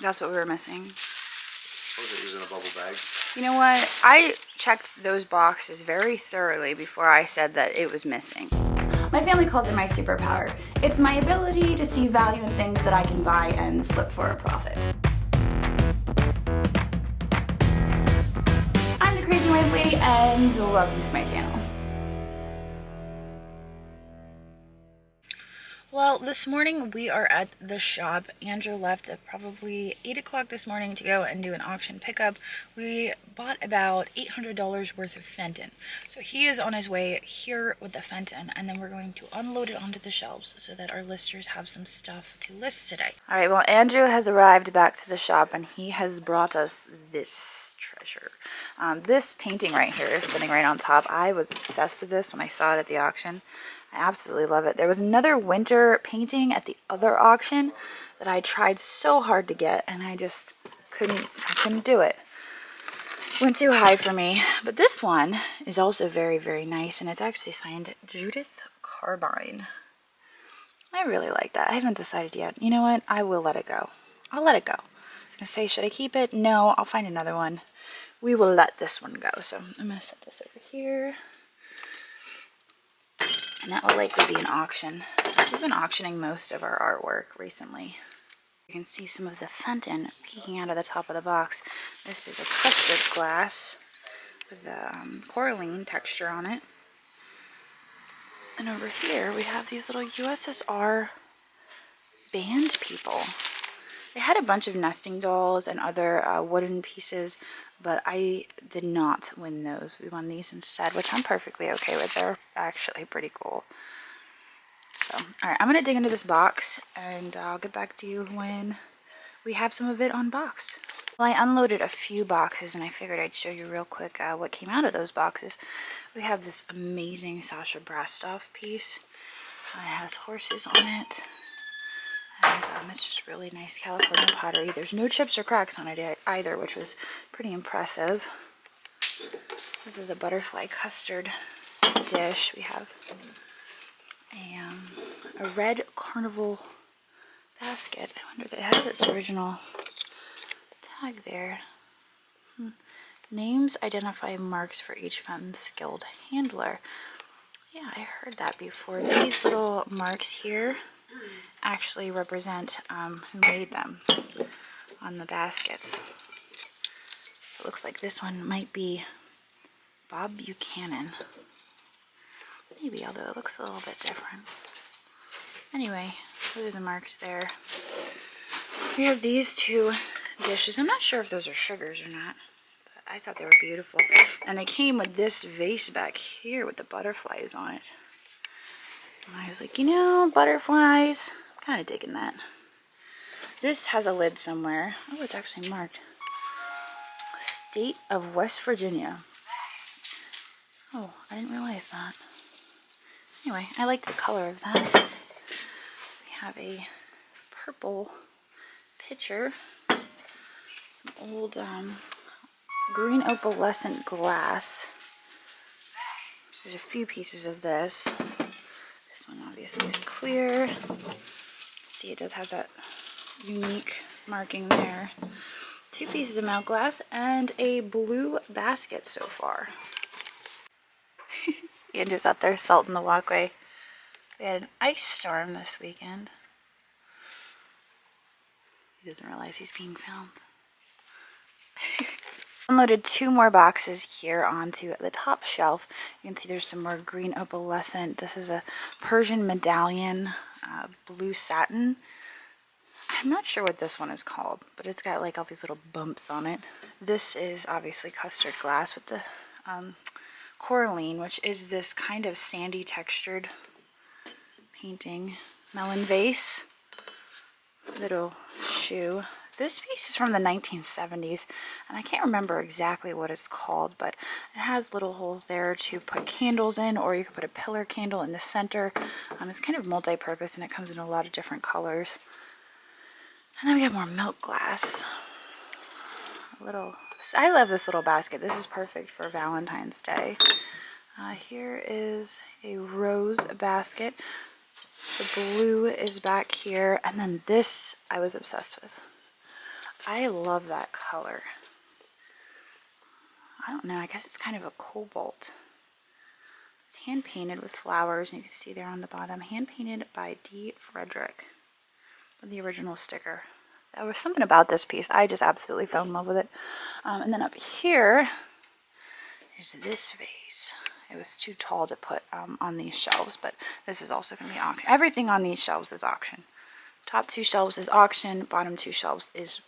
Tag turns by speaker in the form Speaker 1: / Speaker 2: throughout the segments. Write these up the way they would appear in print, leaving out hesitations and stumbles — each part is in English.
Speaker 1: That's what we were missing.
Speaker 2: Was it in a bubble bag?
Speaker 1: You know what? I checked those boxes very thoroughly before I said that it was missing. My family calls it my superpower. It's my ability to see value in things that I can buy and flip for a profit. I'm the Crazy Wife Lady and welcome to my channel. Well, this morning we are at the shop. Andrew left at probably 8 o'clock this morning to go and do an auction pickup. We bought about $800 worth of Fenton. So he is on his way here with the Fenton, and then we're going to unload it onto the shelves so that our listers have some stuff to list today. All right, well, Andrew has arrived back to the shop and he has brought us this treasure. This painting right here is sitting right on top. I was obsessed with this when I saw it at the auction. I absolutely love it. There was another winter painting at the other auction that I tried so hard to get, and I just couldn't do it. Went too high for me. But this one is also very, very nice, and it's actually signed Judith Carbine. I really like that. I haven't decided yet. You know what? I will let it go. I'll let it go. I was gonna say, should I keep it? No, I'll find another one. We will let this one go. So I'm gonna set this over here. And that will likely be an auction. We've been auctioning most of our artwork recently. You can see some of the Fenton peeking out of the top of the box. This is a custard glass with a coralline texture on it. And over here we have these little USSR band people. They had a bunch of nesting dolls and other wooden pieces, but I did not win those. We won these instead, which I'm perfectly okay with. They're actually pretty cool. So, alright, I'm going to dig into this box, and I'll get back to you when we have some of it unboxed. Well, I unloaded a few boxes, and I figured I'd show you real quick what came out of those boxes. We have this amazing Sasha Brastoff piece. It has horses on it. And it's just really nice California pottery. There's no chips or cracks on it either, which was pretty impressive. This is a butterfly custard dish. We have a red Carnival Basket. I wonder if they have its original tag there. Names identify marks for each fun skilled handler. Yeah, I heard that before. These little marks here actually represent who made them on the baskets. So it looks like this one might be Bob Buchanan. Maybe, although it looks a little bit different. Anyway, those are the marks there. We have these two dishes. I'm not sure if those are sugars or not, but I thought they were beautiful. And they came with this vase back here with the butterflies on it. And I was like, you know, butterflies. Kind of digging that. This has a lid somewhere. Oh, it's actually marked. State of West Virginia. Oh, I didn't realize that. Anyway, I like the color of that. We have a purple pitcher. Some old green opalescent glass. There's a few pieces of this. This one obviously is clear. See, it does have that unique marking there. Two pieces of milk glass and a blue basket so far. Andrew's out there salting the walkway. We had an ice storm this weekend. He doesn't realize he's being filmed. Unloaded two more boxes here onto the top shelf. You can see there's some more green opalescent. This is a Persian medallion, blue satin. I'm not sure what this one is called, but it's got like all these little bumps on it. This is obviously custard glass with the coralline, which is this kind of sandy textured painting. Melon vase, little shoe. This piece is from the 1970s, and I can't remember exactly what it's called, but it has little holes there to put candles in, or you could put a pillar candle in the center. It's kind of multi-purpose, and it comes in a lot of different colors. And then we have more milk glass. I love this little basket. This is perfect for Valentine's Day. Here is a rose basket. The blue is back here, and then this I was obsessed with. I love that color. I don't know, I guess it's kind of a cobalt. It's hand painted with flowers, and you can see there on the bottom, hand painted by D. Frederick with the original sticker. There was something about this piece. I just absolutely fell in love with it. And then up here, there's this vase. It was too tall to put on these shelves, but this is also going to be auction. Everything on these shelves is auction. Top 2 shelves is auction, bottom 2 shelves is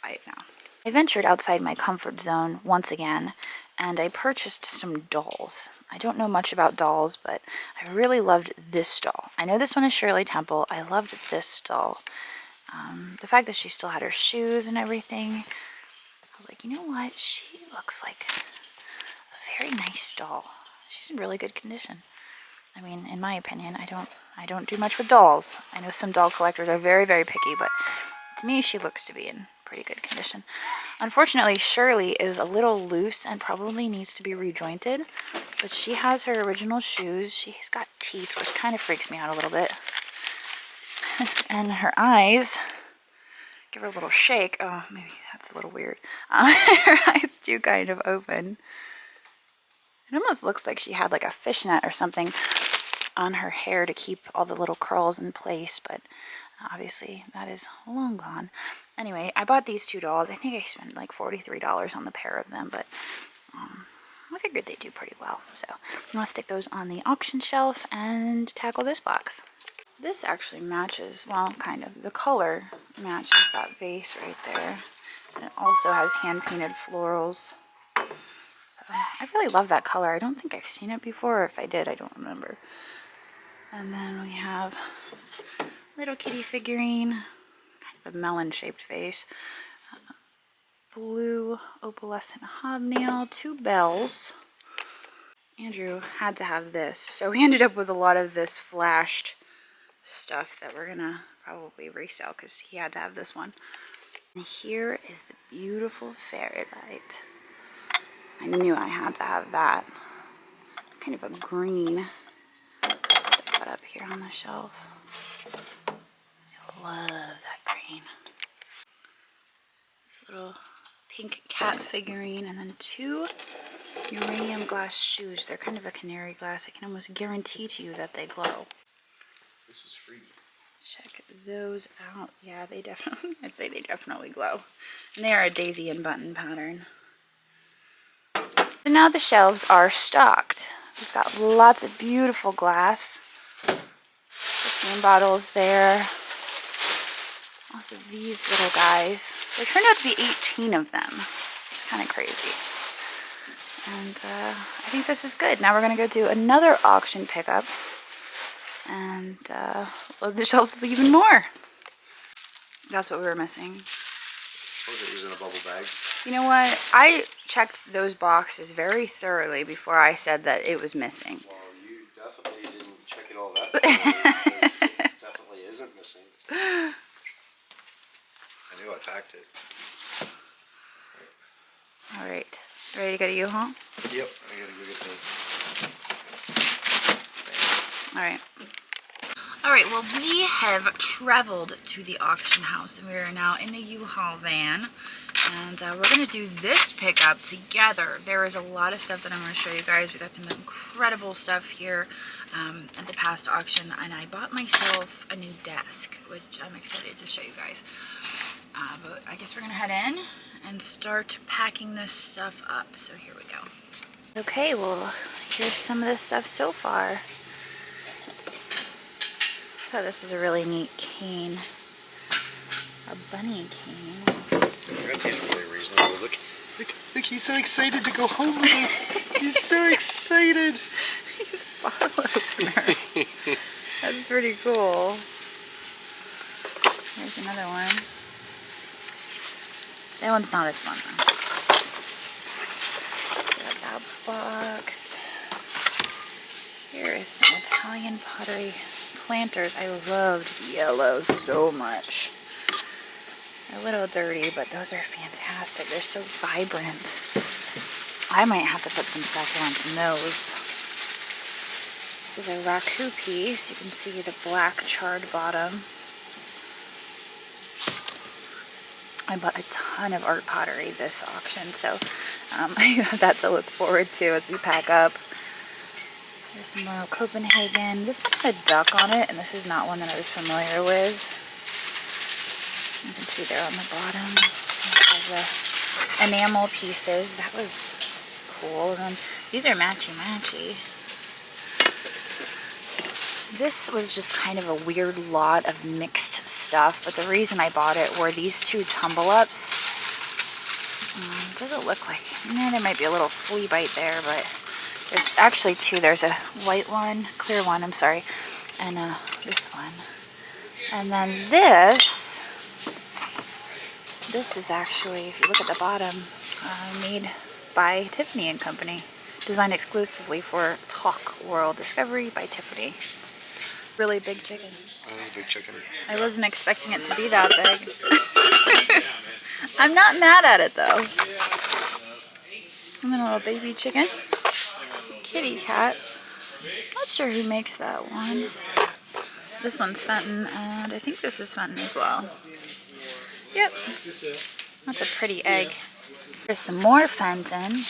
Speaker 1: buy it now. I ventured outside my comfort zone once again, and I purchased some dolls. I don't know much about dolls, but I really loved this doll. I know this one is Shirley Temple. I loved this doll. The fact that she still had her shoes and everything, I was like, you know what? She looks like a very nice doll. She's in really good condition. I mean, in my opinion, I don't do much with dolls. I know some doll collectors are very, very picky, but to me, she looks to be in pretty good condition. Unfortunately, Shirley is a little loose and probably needs to be rejointed, but she has her original shoes. She's got teeth, which kind of freaks me out a little bit. And her eyes, give her a little shake. Oh, maybe that's a little weird. Her eyes do kind of open. It almost looks like she had like a fishnet or something on her hair to keep all the little curls in place, but obviously that is long gone. Anyway, I bought these 2 dolls. I think I spent like $43 on the pair of them, but I figured they'd do pretty well. So I'm going to stick those on the auction shelf and tackle this box. This actually matches, well, kind of. The color matches that vase right there. And it also has hand-painted florals. So I really love that color. I don't think I've seen it before. Or if I did, I don't remember. And then we have little kitty figurine, kind of a melon-shaped vase. Blue opalescent hobnail, 2 bells. Andrew had to have this, so we ended up with a lot of this flashed stuff that we're gonna probably resell because he had to have this one. And here is the beautiful fairy light. I knew I had to have that. It's kind of a green. Stick that up here on the shelf. I love that green. This little pink cat figurine, and then 2 uranium glass shoes. They're kind of a canary glass. I can almost guarantee to you that they glow.
Speaker 2: This was free.
Speaker 1: Check those out. Yeah, they definitely, I'd say they definitely glow. And they are a daisy and button pattern. And now the shelves are stocked. We've got lots of beautiful glass. Perfume bottles there. Also these little guys. There turned out to be 18 of them. It's kind of crazy. And I think this is good. Now we're going to go do another auction pickup and load the shelves with even more. That's what we were missing.
Speaker 2: Was it in a bubble bag?
Speaker 1: You know what? I checked those boxes very thoroughly before I said that it was missing.
Speaker 2: Well, you definitely didn't check it all that thoroughly. It definitely isn't missing. I knew I packed it.
Speaker 1: All right. Ready to go to U-Haul?
Speaker 2: Yep, I gotta go get the...
Speaker 1: All right. All right, well, we have traveled to the auction house, and we are now in the U-Haul van, and we're going to do this pickup together. There is a lot of stuff that I'm going to show you guys. We got some incredible stuff here at the past auction, and I bought myself a new desk, which I'm excited to show you guys. But I guess we're going to head in and start packing this stuff up, so here we go. Okay, well, here's some of this stuff so far. I thought this was a really neat cane. A bunny cane.
Speaker 2: I got these really reasonable. Look, he's so excited to go home with us. He's so excited.
Speaker 1: He's a bottle opener. That's pretty cool. Here's another one. That one's not as fun though. So that box. Here is some Italian pottery planters. I loved yellow so much. They're a little dirty, but those are fantastic. They're so vibrant. I might have to put some succulents in those. This is a raku piece. You can see the black charred bottom. I bought a ton of art pottery this auction, so I have that to look forward to as we pack up. There's some Royal Copenhagen. This one had a duck on it, and this is not one that I was familiar with. You can see there on the bottom. The enamel pieces. That was cool. And then these are matchy-matchy. This was just kind of a weird lot of mixed stuff, but the reason I bought it were these two tumble-ups. It doesn't look like, there might be a little flea bite there, but there's actually two. There's a white one, clear one, I'm sorry, and this one. And then this is actually, if you look at the bottom, made by Tiffany & Company. Designed exclusively for Talk World Discovery by Tiffany. Really big chicken.
Speaker 2: That is a big chicken.
Speaker 1: I wasn't expecting it to be that big. I'm not mad at it though. And then a little baby chicken. Kitty cat. Not sure who makes that one. This one's Fenton, and I think this is Fenton as well. Yep. That's a pretty egg. There's some more Fenton.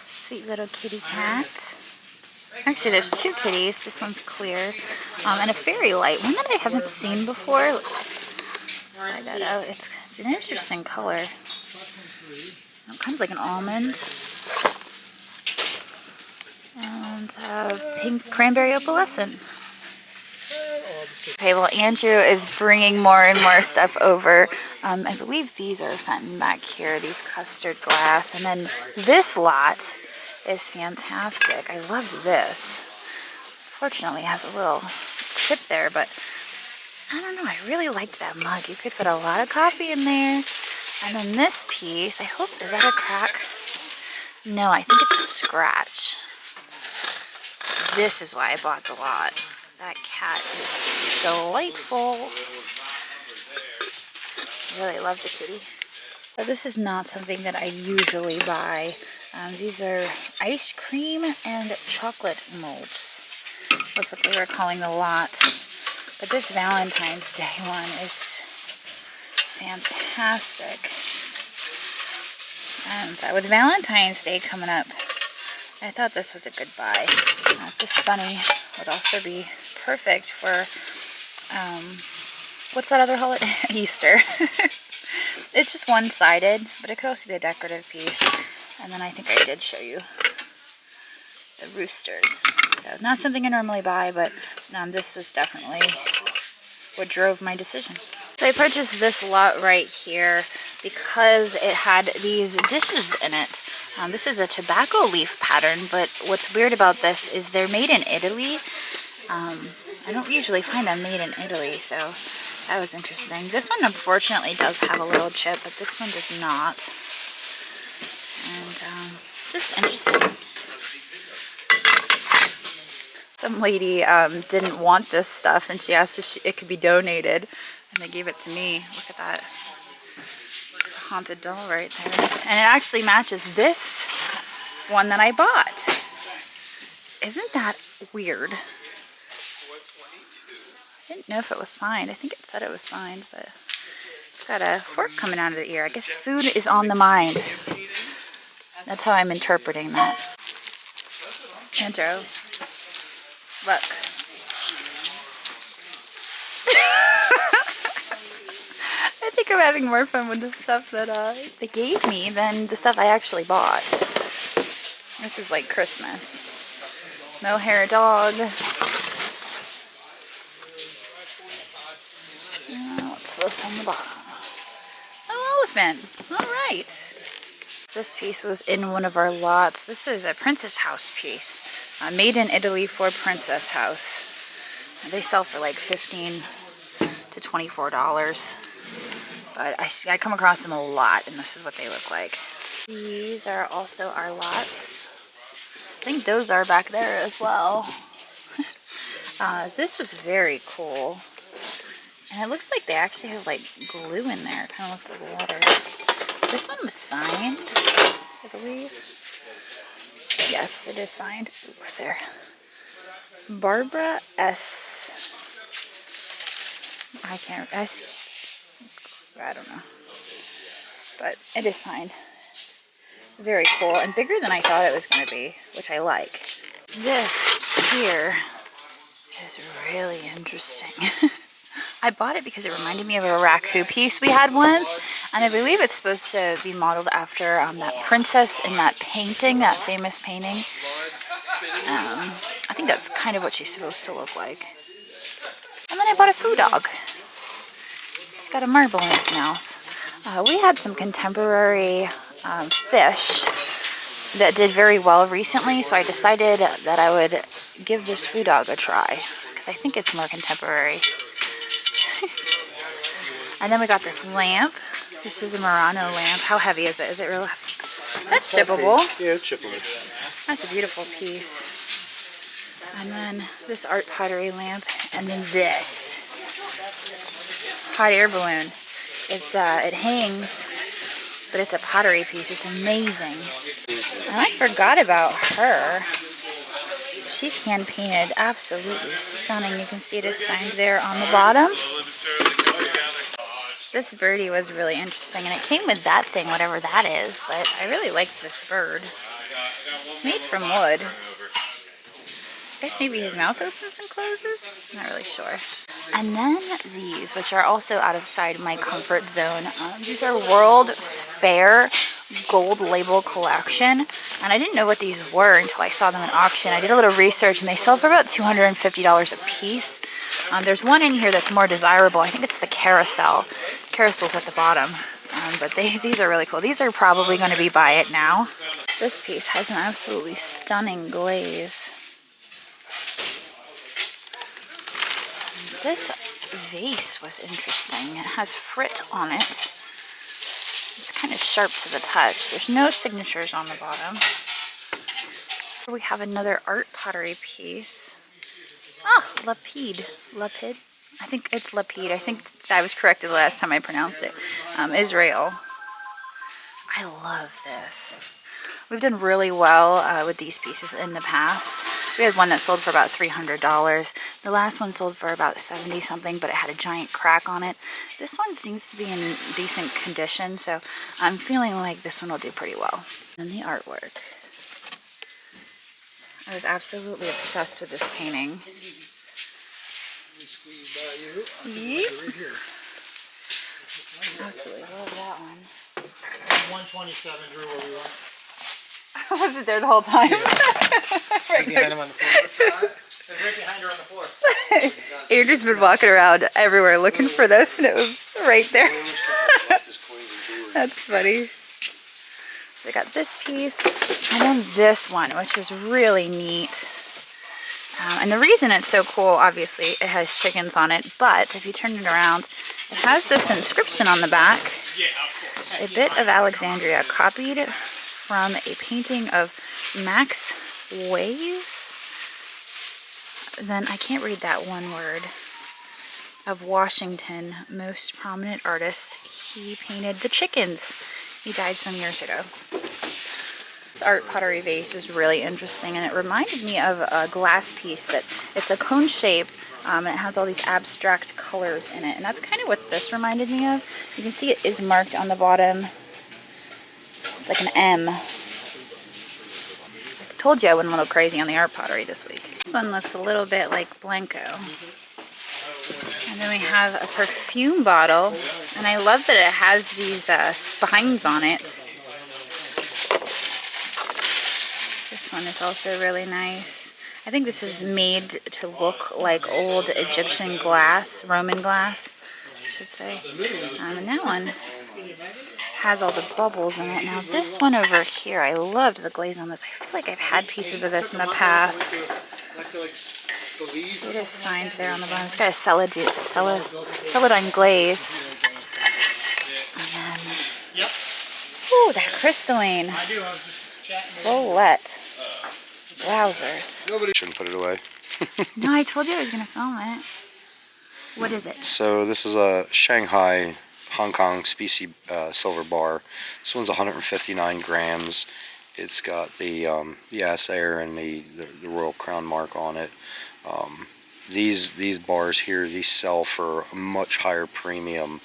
Speaker 1: Sweet little kitty cat. Actually, there's two kitties. This one's clear. And a fairy light. One that I haven't seen before. Let's slide that out. It's an interesting color. Kind of like an almond. And pink cranberry opalescent. Okay, well, Andrew is bringing more and more stuff over. I believe these are Fenton back here, these custard glass. And then this lot is fantastic. I loved this. Fortunately, it has a little chip there, but I don't know. I really liked that mug. You could fit a lot of coffee in there. And then this piece, I hope, is that a crack? No, I think it's a scratch. This is why I bought the lot. That cat is delightful. I really love the kitty. But this is not something that I usually buy. These are ice cream and chocolate molds. Was what they were calling the lot. But this Valentine's Day one is fantastic. And with Valentine's Day coming up, I thought this was a good buy. This bunny would also be perfect for, what's that other holiday? Easter. It's just one-sided, but it could also be a decorative piece. And then I think I did show you the roosters. So not something I normally buy, but this was definitely what drove my decision. So I purchased this lot right here because it had these dishes in it. This is a tobacco leaf pattern, but what's weird about this is they're made in Italy. I don't usually find them made in Italy, so that was interesting. This one unfortunately does have a little chip, but this one does not. And just interesting. Some lady didn't want this stuff, and she asked if it could be donated, and they gave it to me. Look at that. It's a haunted doll right there. And it actually matches this one that I bought. Isn't that weird? I didn't know if it was signed. I think it said it was signed, but it's got a fork coming out of the ear. I guess food is on the mind. That's how I'm interpreting that. Andrew, look. I think I'm having more fun with the stuff that they gave me than the stuff I actually bought. This is like Christmas. Mohair dog. What's this on the bottom? Oh, elephant. All right. This piece was in one of our lots. This is a Princess House piece. Made in Italy for Princess House. They sell for like $15 to $24. But I come across them a lot, and this is what they look like. These are also our lots. I think those are back there as well. This was very cool. And it looks like they actually have like glue in there. It kind of looks like water. This one was signed, I believe. Yes, it is signed. Ooh, there. Barbara S. I don't know. but it is signed. Very cool and bigger than I thought it was going to be, which I like. This here is really interesting. I bought it because it reminded me of a raku piece we had once, and I believe it's supposed to be modeled after that princess in that painting, that famous painting. I think that's kind of what she's supposed to look like. And then I bought a food dog. He's got a marble in his mouth. We had some contemporary fish that did very well recently, so I decided that I would give this food dog a try because I think it's more contemporary. And then we got this lamp. This is a Murano lamp. How heavy is it? Is it real heavy? That's shippable.
Speaker 2: Yeah, it's shippable.
Speaker 1: That's a beautiful piece. And then this art pottery lamp, and then this hot air balloon. It's it hangs, but it's a pottery piece. It's amazing. And I forgot about her. She's hand painted, absolutely stunning. You can see it is signed there on the bottom. This birdie was really interesting, and it came with that thing, whatever that is, but I really liked this bird. It's made from wood. I guess maybe his mouth opens and closes? Not really sure. And then these, which are also outside my comfort zone. These are World Fair Gold Label Collection, and I didn't know what these were until I saw them in auction. I did a little research, and they sell for about $250 a piece. There's one in here that's more desirable. I think it's the carousel. Carousel's at the bottom, but these are really cool. These are probably going to be buy it now. This piece has an absolutely stunning glaze. This vase was interesting. It has frit on it. It's kind of sharp to the touch. There's no signatures on the bottom. We have another art pottery piece. Ah, lapide. Lapid? I think it's lapide. I think I was corrected the last time I pronounced it. Israel. I love this. We've done really well with these pieces in the past. We had one that sold for about $300. The last one sold for about 70 something, but it had a giant crack on it. This one seems to be in decent condition, so I'm feeling like this one will do pretty well. And the artwork. I was absolutely obsessed with this painting. Yep. Absolutely love that one.
Speaker 2: 127 Drew, where we were.
Speaker 1: I wasn't there the whole time.
Speaker 2: Right behind him on the floor. Right behind her on the floor.
Speaker 1: Andrew's been walking around everywhere looking for this, and it was right there. That's funny. So we got this piece, and then this one, which was really neat. And the reason it's so cool, obviously, it has chickens on it, but if you turn it around, it has this inscription on the back. A bit of Alexandria, copied from a painting of Max Ways. Then I can't read that one word. Of Washington, most prominent artists. He painted the chickens. He died some years ago. This art pottery vase was really interesting, and it reminded me of a glass piece that it's a cone shape, and it has all these abstract colors in it, and that's kind of what this reminded me of. You can see it is marked on the bottom. It's like an M. I told you I went a little crazy on the art pottery this week. This one looks a little bit like Blanco. And then we have a perfume bottle, and I love that it has these spines on it. This one is also really nice. I think this is made to look like old Egyptian glass, Roman glass, I should say. And that one has all the bubbles in it. Now this one over here, I loved the glaze on this. I feel like I've had pieces of this in the past. So it is signed there on the bottom. It's got a celadine glaze. And then, ooh, that crystalline. Fullette. Wowzers.
Speaker 2: Nobody shouldn't put it away.
Speaker 1: No, I told you I was going to film it. What is it?
Speaker 2: So this is a Shanghai, Hong Kong specie silver bar. This one's 159 grams. It's got the assayer and the Royal Crown mark on it. These bars here, these sell for a much higher premium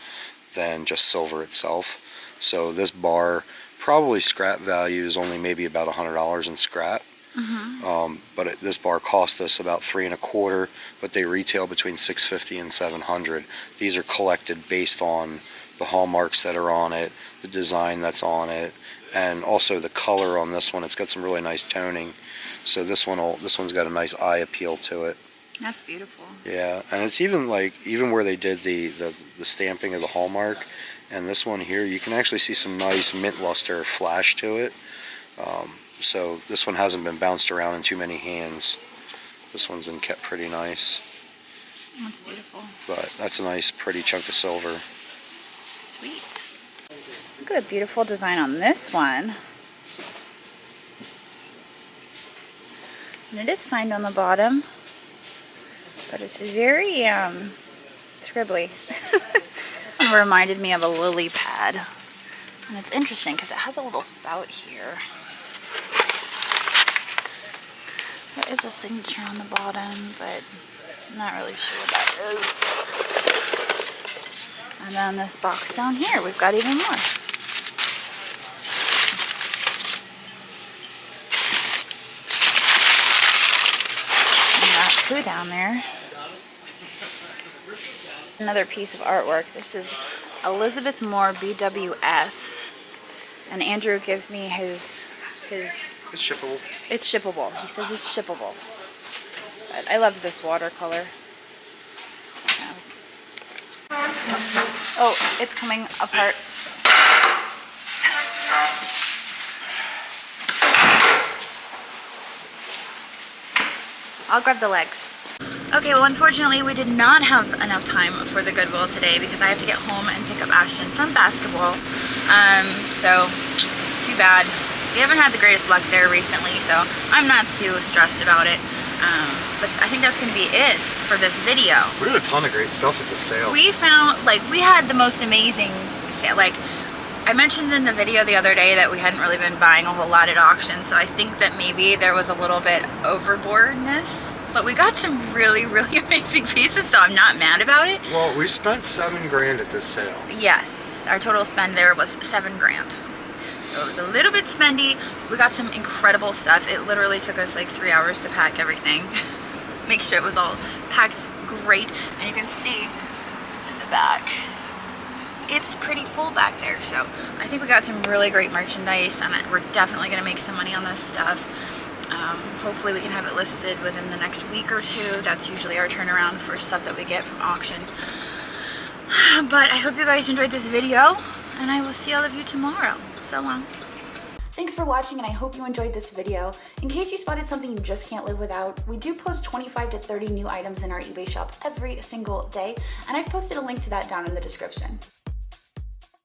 Speaker 2: than just silver itself. So this bar, probably scrap value is only maybe about $100 in scrap. But this bar cost us about $3.25, but they retail between $650 and $700. These are collected based on the hallmarks that are on it, the design that's on it, and also the color on this one. It's got some really nice toning. So this one's got a nice eye appeal to it.
Speaker 1: That's beautiful.
Speaker 2: Yeah, and it's even where they did the stamping of the hallmark, and this one here, you can actually see some nice mint luster flash to it. So this one hasn't been bounced around in too many hands. This one's been kept pretty nice.
Speaker 1: That's beautiful.
Speaker 2: But that's a nice, pretty chunk of silver.
Speaker 1: Sweet. Look at the beautiful design on this one. And it is signed on the bottom, but it's very scribbly. It reminded me of a lily pad. And it's interesting because it has a little spout here. There is a signature on the bottom, but I'm not really sure what that is. And then this box down here, we've got even more. And that clue down there. Another piece of artwork. This is Elizabeth Moore BWS. And Andrew gives me his... It's
Speaker 2: shippable.
Speaker 1: It's shippable. He says it's shippable. But I love this watercolor. Yeah. Oh, it's coming apart. I'll grab the legs. Okay, well unfortunately we did not have enough time for the Goodwill today because I have to get home and pick up Ashton from basketball. So, too bad. We haven't had the greatest luck there recently, so I'm not too stressed about it. But I think that's going to be it for this video.
Speaker 2: We had a ton of great stuff at the sale.
Speaker 1: We found, we had the most amazing sale. I mentioned in the video the other day that we hadn't really been buying a whole lot at auction, so I think that maybe there was a little bit overboardness. But we got some really, really amazing pieces, so I'm not mad about it.
Speaker 2: Well, we spent $7,000 at this sale.
Speaker 1: Yes, our total spend there was $7,000. So it was a little bit spendy. We got some incredible stuff. It literally took us 3 hours to pack everything. Make sure it was all packed great. And you can see in the back, it's pretty full back there. So I think we got some really great merchandise, and we're definitely gonna make some money on this stuff. Hopefully we can have it listed within the next week or two. That's usually our turnaround for stuff that we get from auction. But I hope you guys enjoyed this video, and I will see all of you tomorrow. So long. Thanks for watching, and I hope you enjoyed this video. In case you spotted something you just can't live without, we do post 25 to 30 new items in our eBay shop every single day, and I've posted a link to that down in the description.